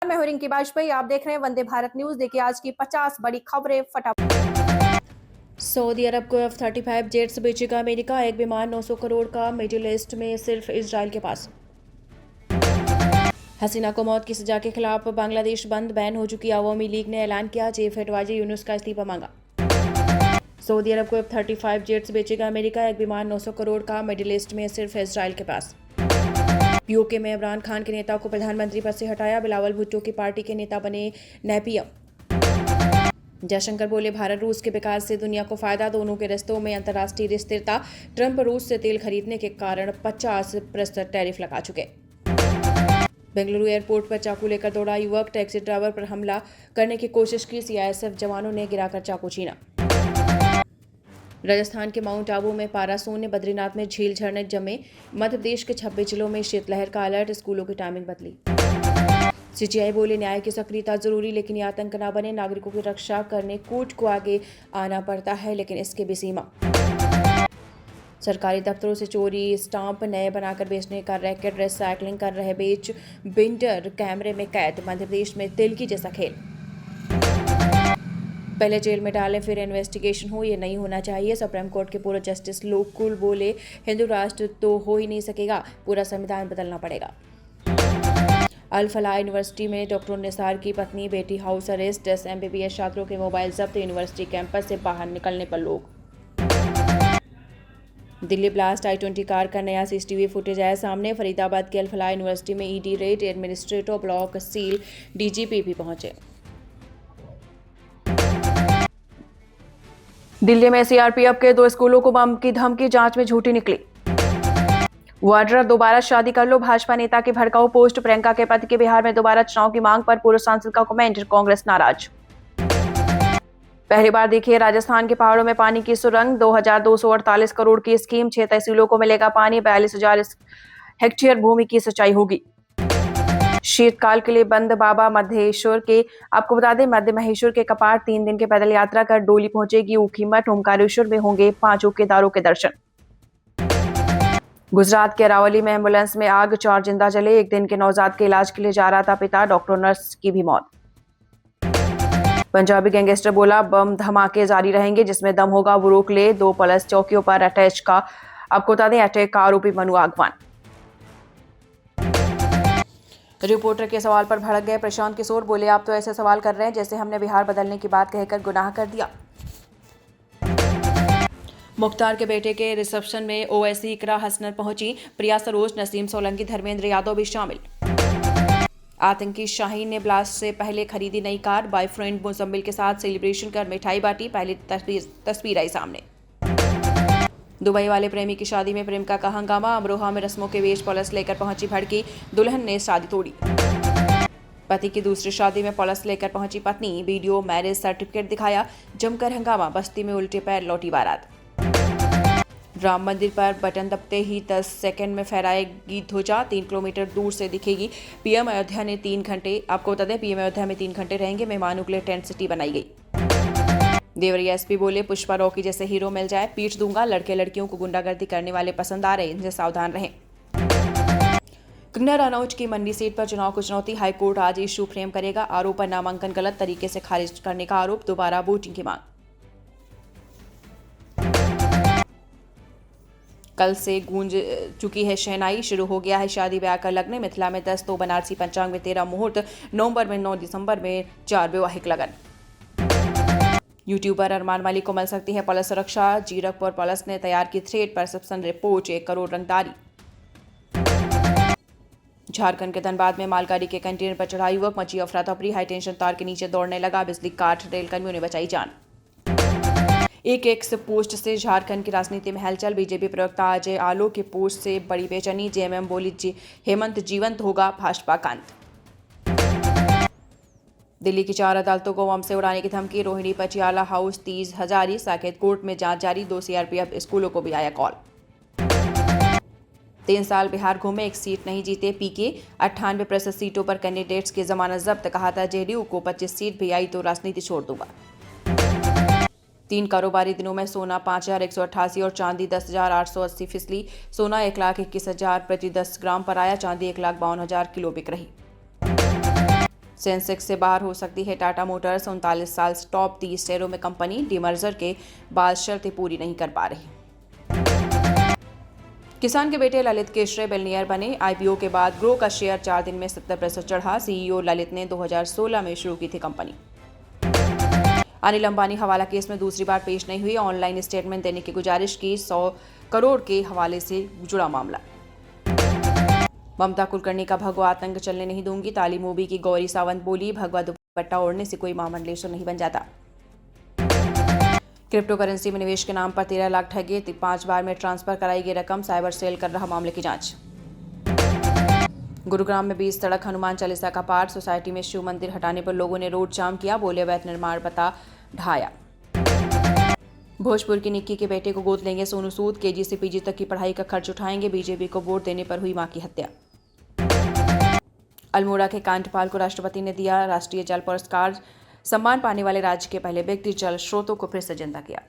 मैं हूं रिंकी बाजपेयी। आप देख रहे हैं वंदे भारत न्यूज। देखिए आज की 50 बड़ी खबरें फटाफट। सऊदी अरब को F-35 जेट्स बेचेगा अमेरिका। एक विमान 900 करोड़ का, मिडिल ईस्ट में सिर्फ इजराइल के पास। हसीना को मौत की सजा के खिलाफ बांग्लादेश बंद, बैन हो चुकी अवामी लीग ने ऐलान किया। चीफ एडवाइजर यूनुस का इस्तीफा मांगा। सऊदी अरब को F-35 जेट्स बेचेगा अमेरिका। एक विमान 900 करोड़ का, मिडिल ईस्ट में सिर्फ इजराइल के पास। पीओके में इमरान खान के नेता को प्रधानमंत्री पद से हटाया। बिलावल भुट्टो की पार्टी के नेता बने नए पीएम। जयशंकर बोले भारत रूस के विकास से दुनिया को फायदा, दोनों के रिश्तों में अंतर्राष्ट्रीय स्थिरता। ट्रंप रूस से तेल खरीदने के कारण 50% टैरिफ लगा चुके। बेंगलुरु एयरपोर्ट पर चाकू लेकर दौड़ा युवक, टैक्सी ड्राइवर पर हमला करने की कोशिश की। सीआईएसएफ जवानों ने गिराकर चाकू छीना। राजस्थान के माउंट आबू में पारा शून्य, बद्रीनाथ में झील झरने जमे। मध्य प्रदेश के 26 जिलों में शीतलहर का अलर्ट, स्कूलों की टाइमिंग बदली। सीजीआई बोले न्याय की सक्रियता जरूरी, लेकिन ये आतंक न बने। नागरिकों की रक्षा करने कोर्ट को आगे आना पड़ता है, लेकिन इसकी भी सीमा। सरकारी दफ्तरों से चोरी, स्टाम्प नए बनाकर बेचने का रैकेट, रिसाइकलिंग कर रहे बेच बिल्डर कैमरे में कैद। मध्य प्रदेश में तिल की जैसा खेल। पहले जेल में डालें फिर इन्वेस्टिगेशन हो, ये नहीं होना चाहिए। सुप्रीम कोर्ट के पूर्व जस्टिस लोकुल बोले हिंदू राष्ट्र तो हो ही नहीं सकेगा, पूरा संविधान बदलना पड़ेगा। अल फलाह यूनिवर्सिटी में डॉक्टर निसार की पत्नी बेटी हाउस अरेस्ट। 10 MBBS छात्रों के मोबाइल जब्त। यूनिवर्सिटी कैंपस से बाहर निकलने पर लोग। दिल्ली ब्लास्ट I-20 कार का नया CCTV फुटेज आया सामने। फरीदाबाद के अल फलाह यूनिवर्सिटी में ED red, administrative block seal, DGP भी पहुंचे। दिल्ली में CRPF के 2 स्कूलों को बम की धमकी, जांच में झूठी निकली। वाड्रा दोबारा शादी कर लो, भाजपा नेता की भड़काऊ पोस्ट। प्रियंका के पति के बिहार में दोबारा चुनाव की मांग पर पूर्व सांसद का कमेंट, कांग्रेस नाराज। पहली बार देखिए राजस्थान के पहाड़ों में पानी की सुरंग। 2248 करोड़ की स्कीम, 6 तहसीलों को मिलेगा पानी। 42,000 हेक्टेयर भूमि की सिंचाई होगी। शीतकाल के लिए बंद बाबा मधेश्वर के। आपको बता दें मध्य महेश्वर के कपाट 3 दिन के पैदल यात्रा कर डोली पहुंचेगी ऊखीमठ। ओमकारेश्वर में होंगे 5 केदारों के दर्शन। गुजरात के अरावली में एम्बुलेंस में आग, 4 जिंदा जले। 1 दिन के नवजात के इलाज के लिए जा रहा था पिता, डॉक्टर नर्स की भी मौत। पंजाबी गैंगस्टर बोला बम धमाके जारी रहेंगे, जिसमें दम होगा वो रोक ले। 2 पुलिस चौकियों पर अटैच का। आपको बता दें अटैक का आरोपी मनु आगवान। रिपोर्टर के सवाल पर भड़क गए प्रशांत किशोर, बोले आप तो ऐसे सवाल कर रहे हैं जैसे हमने बिहार बदलने की बात कहकर गुनाह कर दिया। मुख्तार के बेटे के रिसेप्शन में ओवैसी इकरा हसनन पहुंची। प्रिया सरोज, नसीम सोलंकी, धर्मेंद्र यादव भी शामिल। आतंकी शाहीन ने ब्लास्ट से पहले खरीदी नई कार। बॉयफ्रेंड मुजम्मिल के साथ सेलिब्रेशन कर मिठाई बांटी। पहली तस्वीर आई सामने। दुबई वाले प्रेमी की शादी में प्रेमिका का हंगामा। अमरोहा में रस्मों के बीच पुलिस लेकर पहुंची भड़की, दुल्हन ने शादी तोड़ी। पति की दूसरी शादी में पुलिस लेकर पहुंची पत्नी, वीडियो मैरिज सर्टिफिकेट दिखाया। जमकर हंगामा, बस्ती में उल्टे पैर लौटी बारात। राम मंदिर पर बटन दबते ही 10 सेकंड में फहराएगी ध्वजा, 3 किलोमीटर दूर से दिखेगी। पीएम अयोध्या ने 3 घंटे। आपको बता दें पीएम अयोध्या में 3 घंटे रहेंगे। मेहमानों के लिए टेंट सिटी बनाई गई। देवरिया एसपी बोले पुष्पा रॉकी जैसे हीरो मिल जाए पीट दूंगा। लड़के लड़कियों को गुंडागर्दी करने वाले पसंद आ रहे, इनसे सावधान रहें। कंगना रनौत की मंडी सीट पर चुनाव को चुनौती, हाईकोर्ट आज इशू फ्रेम करेगा। आरोप पर नामांकन गलत तरीके से खारिज करने का आरोप, दोबारा वोटिंग की मांग। कल से गूंज चुकी है शहनाई, शुरू हो गया है शादी ब्याह का लगन। मिथिला में 10 तो बनारसी पंचांग में 13 मुहूर्त। नवंबर में 9 दिसंबर में 4 वैवाहिक लगन। यूट्यूबर अरमान मलिक को मिल सकती है पुलिस सुरक्षा। जीरकपुर पुलिस ने तैयार की थ्रेड परसेप्शन रिपोर्ट, 1 करोड़ रंगदारी। झारखंड के धनबाद में मालगाड़ी के कंटेनर पर चढ़ा युवक, मची अफरा तफरी। हाई टेंशन तार के नीचे दौड़ने लगा, बिजली काट, रेलकर्मियों ने बचाई जान। एक एक्स पोस्ट से झारखंड की राजनीति में हलचल। बीजेपी प्रवक्ता अजय आलोक के पोस्ट से बड़ी बेचैनी। जेएमएम बोली हेमंत जीवंत होगा, भाजपा का अंत। दिल्ली की 4 अदालतों को बम से उड़ाने की धमकी। रोहिणी पटियाला हाउस, 30 हजारी। साकेत कोर्ट में जांच जारी। 2 CRPF स्कूलों को भी आया कॉल। 3 साल बिहार घूमे, 1 सीट नहीं जीते पीके। 98% सीटों पर कैंडिडेट्स की जमानत जब्त। कहा था जेडीयू को 25 सीट भी आई तो राजनीति छोड़ दूंगा। 3 कारोबारी दिनों में सोना 5188 और चांदी 10,880 फिसली। सोना 1,21,000 प्रति 10 ग्राम पर आया। चांदी 1,52,000 किलो बिक रही। सेंसेक्स से बाहर हो सकती है टाटा मोटर्स। 39 साल से टॉप 30 शेयरों में कंपनी डीमर्जर के बाद शर्तें पूरी नहीं कर पा रही। किसान के बेटे ललित केशरे बिलियनियर बने। आईपीओ के बाद ग्रो का शेयर 4 दिन में 70% चढ़ा। सीईओ ललित ने 2016 में शुरू की थी कंपनी। अनिल अंबानी हवाला केस में दूसरी बार पेश नहीं हुई। ऑनलाइन स्टेटमेंट देने की गुजारिश की। 100 करोड़ के हवाले से जुड़ा मामला। ममता कुलकर्णी का भगवा आतंक चलने नहीं दूंगी। ताली मूवी की गौरी सावंत बोली, भगवा दुपट्टा ओढ़ने से कोई महामंडलेश्वर नहीं बन जाता। क्रिप्टो करेंसी में निवेश के नाम पर 13 लाख ठगे। 5 बार में ट्रांसफर कराई गई रकम। साइबर सेल कर रहा मामले की जांच। गुरुग्राम में 20 सड़क हनुमान चालीसा का पाठ। सोसाइटी में शिव मंदिर हटाने पर लोगों ने रोड जाम किया। बोले अवैध निर्माण पता ढाया। भोजपुर की निक्की के बेटे को गोद लेंगे सोनू सूद। केजी से पीजी तक की पढ़ाई का खर्च उठाएंगे। बीजेपी को वोट देने पर हुई मां की हत्या। अल्मोड़ा के कांटपाल को राष्ट्रपति ने दिया राष्ट्रीय जल पुरस्कार। सम्मान पाने वाले राज्य के पहले व्यक्ति जल स्रोतों को फिर से जिंदा किया।